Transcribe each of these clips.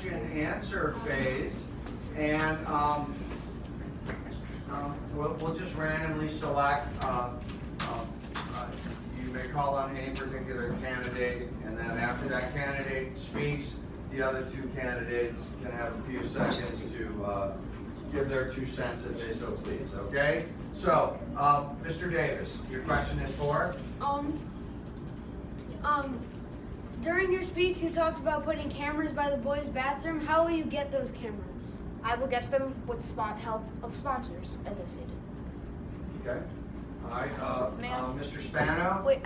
question and answer phase, and we'll just randomly select. You may call on any particular candidate, and then after that candidate speaks, the other two candidates can have a few seconds to give their 2 cents if they so please. Okay? So, Mr. Davis, your question is for? During your speech, you talked about putting cameras by the boys' bathroom. How will you get those cameras? I will get them with help of sponsors, as I stated. Okay. All right. Mr. Spano. Wait,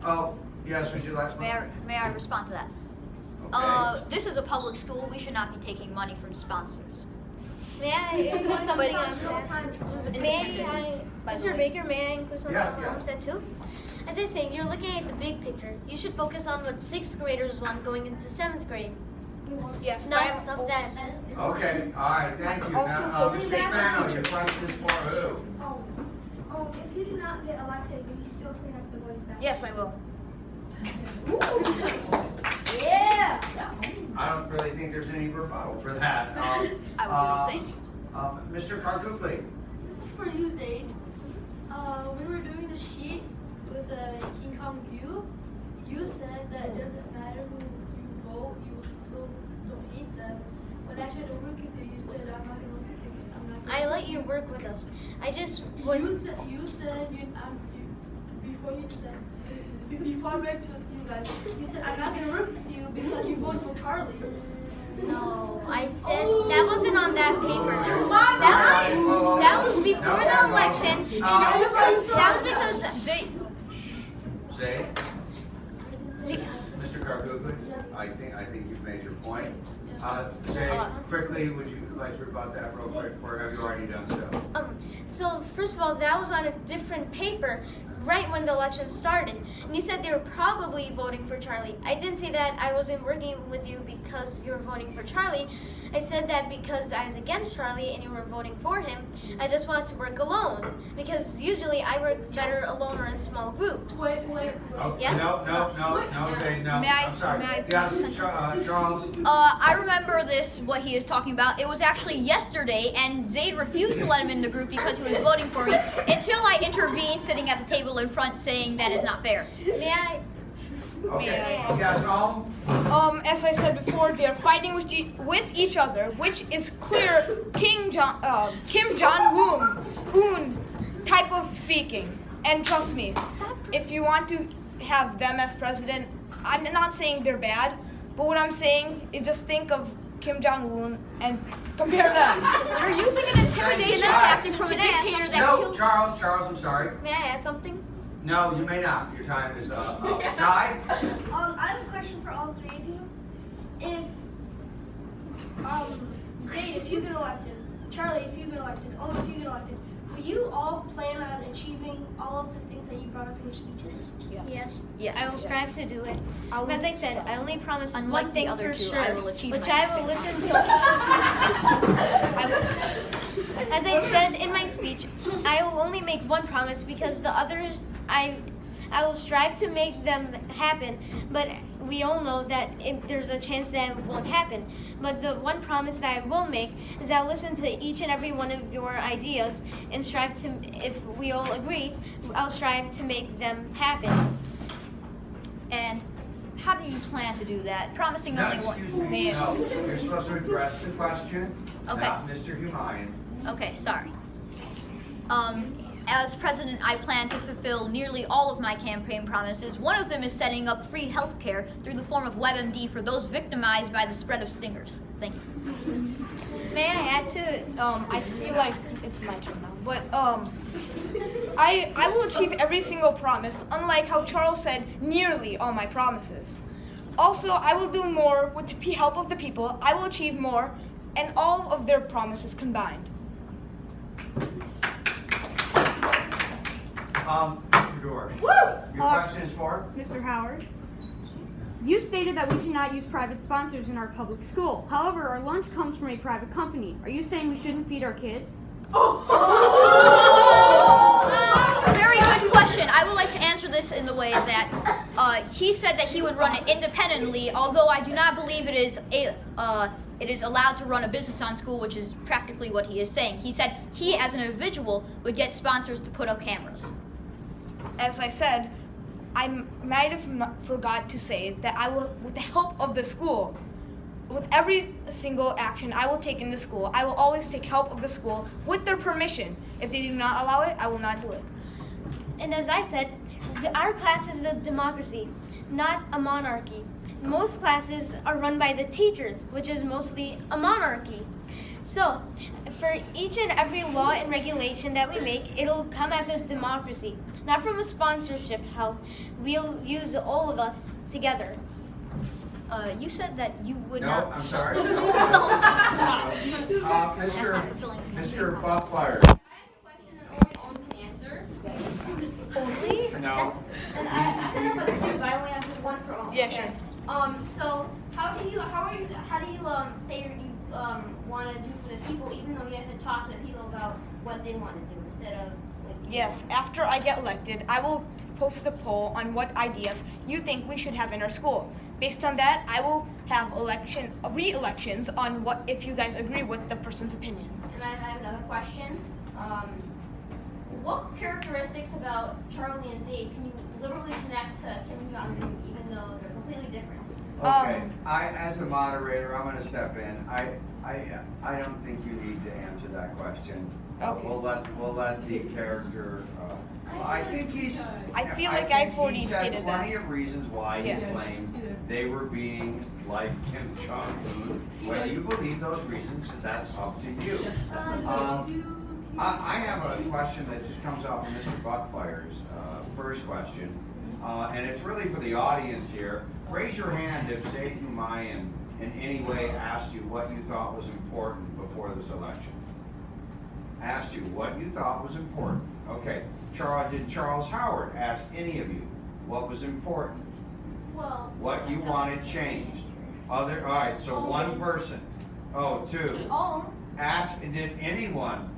Oh, yes. Would you like? May I respond to that? Okay. This is a public school. We should not be taking money from sponsors. May I include something on that? Mr. Baker, may I include something Yes, on yes. that too? As I say, you're looking at the big picture. You should focus on what 6th graders want going into 7th grade. Yes, Not stuff that. Okay. All right. Thank you. Also Now, fully Mr. back Spano, to your question is for who? If you do not get elected, will you still clean up the boys' bathroom? Yes, I will. Yeah! I don't really think there's any rebuttal for that. I would do the same. Mr. Karkukli. This is for you, Zaid. When we're doing the sheet with the King Kong view, you said that it doesn't matter who you vote, you still don't hate them. When I tried to work with you, you said I'm not gonna work with you. I'm not gonna I let you work with us. I just would. You said before you did that. Before I worked with you guys, you said I'm not gonna work with you because you voted for Charlie. No, I said that wasn't on that paper. Whoa. That was before No, the no. election, and that was because Zay. they. Mr. Karkukli, I think you've made your point. Zay, quickly, would you like to rebut that real quick, or have you already done so? So first of all, that was on a different paper right when the election started. And you said they were probably voting for Charlie. I didn't say that I wasn't working with you because you were voting for Charlie. I said that because I was against Charlie and you were voting for him. I just wanted to work alone because usually I work better alone or in small groups. Wait. Oh, Yes? No, Zay, no. May I- I'm sorry. may I- Yes, Charles. I remember this, what he is talking about. It was actually yesterday, and Zaid refused to let him in the group because he was voting for me until I intervened, sitting at the table in front, saying that is not fair. May I? Okay. Yes, Noam. As I said before, they are fighting with each other, which is clear Kim Jong-un type of speaking. And trust me, if you want to have them as president, I'm not saying they're bad, but what I'm saying is just think of Kim Jong-un and compare them. You're using an intimidation tactic from a dictator that No, killed. Charles, I'm sorry. May I add something? No, you may not. Your time is up. Guy? I have a question for all three of you. Zaid, if you get elected, Charlie, if you get elected, Oma, if you get elected, will you all plan on achieving all of the things that you brought up in your speeches? Yes. I will strive to do it. As I said, I only promise Unlike one thing the other for two, sure, I will achieve which my I will listen to. As I said in my speech, I will only make one promise because the others, I will strive to make them happen, but we all know that there's a chance that it won't happen. But the one promise that I will make is I'll listen to each and every one of your ideas and strive to, if we all agree, I'll strive to make them happen. And how do you plan to do that? Promising No, only one. excuse me. No, you're supposed to address the question, Okay. not Mr. Humayun. Okay, sorry. As president, I plan to fulfill nearly all of my campaign promises. One of them is setting up free health care through the form of WebMD for those victimized by the spread of stingers. Thank you. May I add to, I feel like it's my turn now, but I will achieve every single promise, unlike how Charles said nearly all my promises. Also, I will do more with the help of the people. I will achieve more, and all of their promises combined. Mr. Dorsch. Your question is for? Mr. Howard, you stated that we should not use private sponsors in our public school. However, our lunch comes from a private company. Are you saying we shouldn't feed our kids? Very good question. I would like to answer this in the way that he said that he would run it independently, although I do not believe it is allowed to run a business on school, which is practically what he is saying. He said he, as an individual, would get sponsors to put up cameras. As I said, I might have forgot to say that I will, with the help of the school, with every single action I will take in the school, I will always take help of the school with their permission. If they do not allow it, I will not do it. And as I said, our class is a democracy, not a monarchy. Most classes are run by the teachers, which is mostly a monarchy. So, for each and every law and regulation that we make, it'll come as a democracy, not from a sponsorship help. We'll use all of us together. You said that you would No, not. I'm sorry. Mr. Buckfire. I have a question that only Owen can answer. Only? No. And I have two, but I only have one for Owen. Yeah, sure. So how do you say you want to do for the people, even though you have to talk to the people about what they want to do instead of like. Yes, after I get elected, I will post a poll on what ideas you think we should have in our school. Based on that, I will have re-elections on what if you guys agree with the person's opinion. And I have another question. What characteristics about Charlie and Zaid can you literally connect to Kim Jong-un, even though they're completely different? Okay, as the moderator, I'm gonna step in. I don't think you need to answer that question. Okay. We'll let the character, I think I feel like I've already he said stated plenty that. of reasons why he Yeah. claimed they were being like Kim Jong-un. Whether you believe those reasons, that's up to you. I have a question that just comes off of Mr. Buckfire's first question, and it's really for the audience here. Raise your hand if Zaid Humayun in any way asked you what you thought was important before this election. Asked you what you thought was important. Okay, did Charles Howard ask any of you what was important? Well. What you wanted changed? All right, so one person. Oh, two. Did anyone,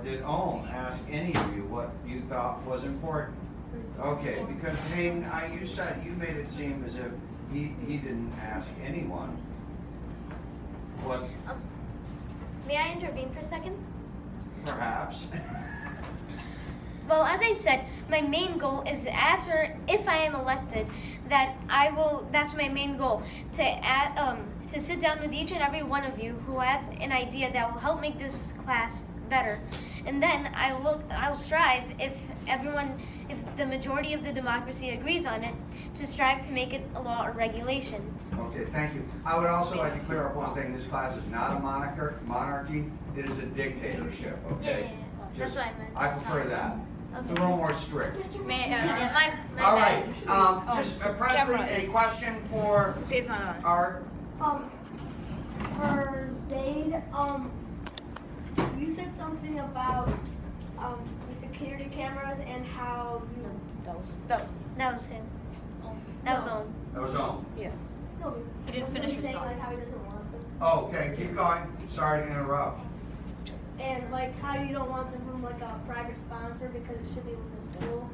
did Ohm ask any of you what you thought was important? Okay, because Hayden, you made it seem as if he didn't ask anyone what, May I intervene for a second? perhaps. Well, as I said, my main goal is if I am elected, that's my main goal, to sit down with each and every one of you who have an idea that will help make this class better. And then I'll strive, if the majority of the democracy agrees on it, to strive to make it a law or regulation. Okay, thank you. I would also like to clear up one thing. This class is not a monarchy. It is a dictatorship, okay? That's what I meant. I prefer that. It's a little more strict. Yeah, my All bad. right, just Presley, a question for Say it's not on. Art. For Zaid, you said something about the security cameras and how you. That was him. That was Owen. That was on. No, He didn't finish his saying thought. like how he doesn't want them, Okay, keep going. Sorry to interrupt. and like how you don't want them from like a private sponsor because it should be with the school.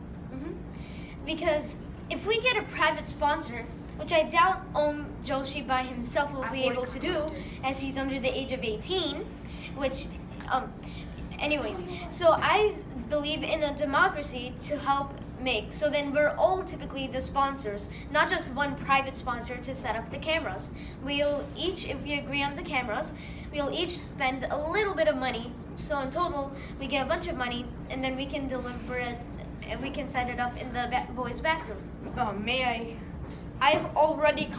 Because if we get a private sponsor, which I doubt Om Joshi by himself will be able to do, as he's under the age of 18, which, anyways, so I believe in a democracy to help make. So then we're all typically the sponsors, not just one private sponsor to set up the cameras. We'll each, if we agree on the cameras, we'll each spend a little bit of money. So in total, we get a bunch of money, and then we can deliver it, and we can set it up in the boys' bathroom. I've already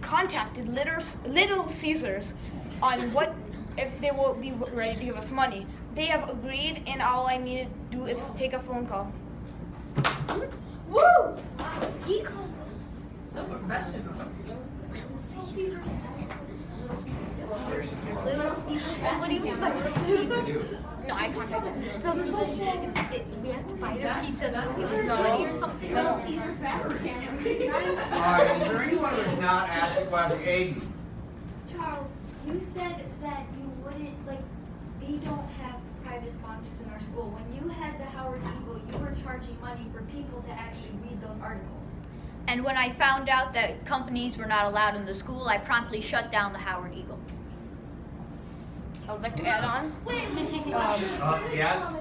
contacted Little Caesars on what if they will be ready to give us money. They have agreed, and all I need to do is take a phone call. Woo! He called those. So professional. Little Caesar. What do you mean by Little Caesar? No, I contacted them. So we have to buy their pizza to give us the money or something? Little Caesar's bathroom camera. All right, is there anyone who has not asked a question? Aiden. Charles, you said that you wouldn't, like, we don't have private sponsors in our school. When you had the Howard Eagle, you were charging money for people to actually read those articles. And when I found out that companies were not allowed in the school, I promptly shut down the Howard Eagle. I would like to add on. Yes?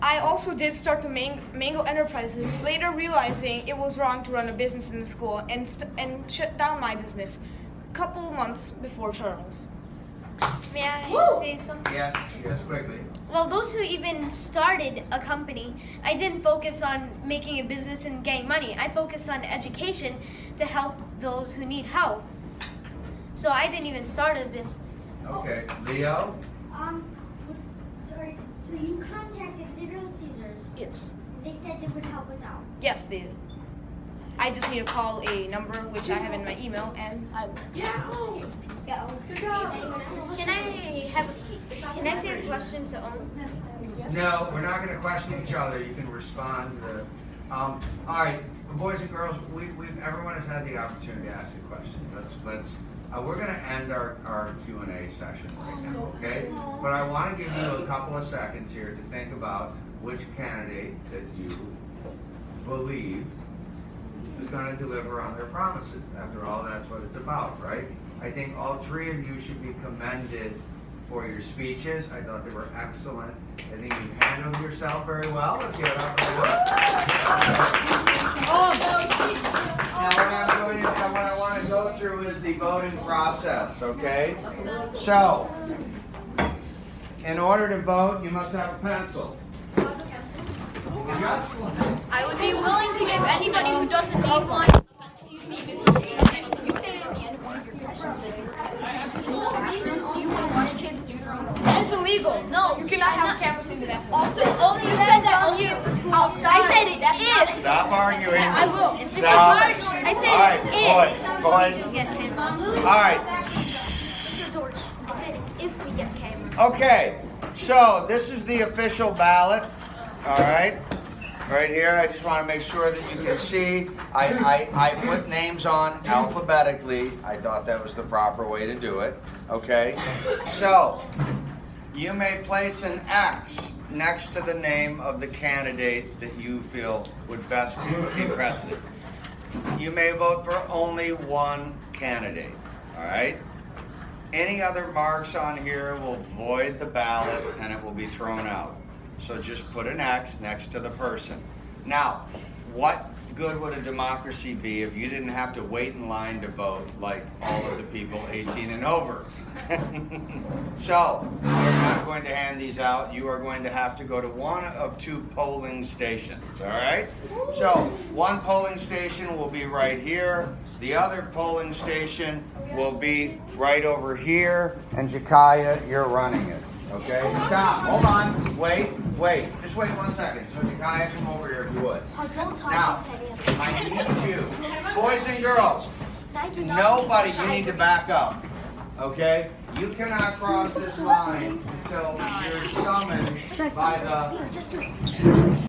I also did start the Mango Enterprises, later realizing it was wrong to run a business in the school and shut down my business a couple months before Charles. May I say something? Yes, quickly. Well, those who even started a company, I didn't focus on making a business and getting money. I focused on education to help those who need help. So I didn't even start a business. Okay, Leo? Sorry. So you contacted Little Caesars. Yes. They said they would help us out. Yes, they did. I just need to call a number, which I have in my email, and I will. Can I say a question to Owen? No, we're not gonna question each other, you can respond. All right, boys and girls, everyone has had the opportunity to ask a question. We're gonna end our Q&A session right now, okay? But I wanna give you a couple of seconds here to think about which candidate that you believe is gonna deliver on their promises. After all, that's what it's about, right? I think all three of you should be commended for your speeches. I thought they were excellent. I think you handled yourself very well. Let's give it up for Now what I want to go through is the voting process, okay? So, in order to vote, you must have a pencil. Yes? I would be willing to give anybody who doesn't need one a pencil. You said at the end of one of your questions that you were reasons you want to watch kids do their own homework. That's illegal. No, You cannot have cameras in the bathroom. Also, only you said that only if the school. I said it if. Stop arguing. I will. Stop. I said All right, if. boys. Get cameras. All right. Mr. George, I said if we get cameras. Okay, so this is the official ballot, all right? Right here, I just want to make sure that you can see. I put names on alphabetically. I thought that was the proper way to do it, okay? So, you may place an X next to the name of the candidate that you feel would best be president. You may vote for only one candidate, all right? Any other marks on here will void the ballot and it will be thrown out. So just put an X next to the person. Now, what good would a democracy be if you didn't have to wait in line to vote like all of the people 18 and over? So, we're not going to hand these out. You are going to have to go to one of two polling stations, all right? So, one polling station will be right here. The other polling station will be right over here. And Jakaya, you're running it. Okay, stop, hold on, wait, just wait 1 second. So Jakaya, come over here if you would. Now, I need you, boys and girls, nobody, you need to back up, okay? You cannot cross this line until you're summoned by the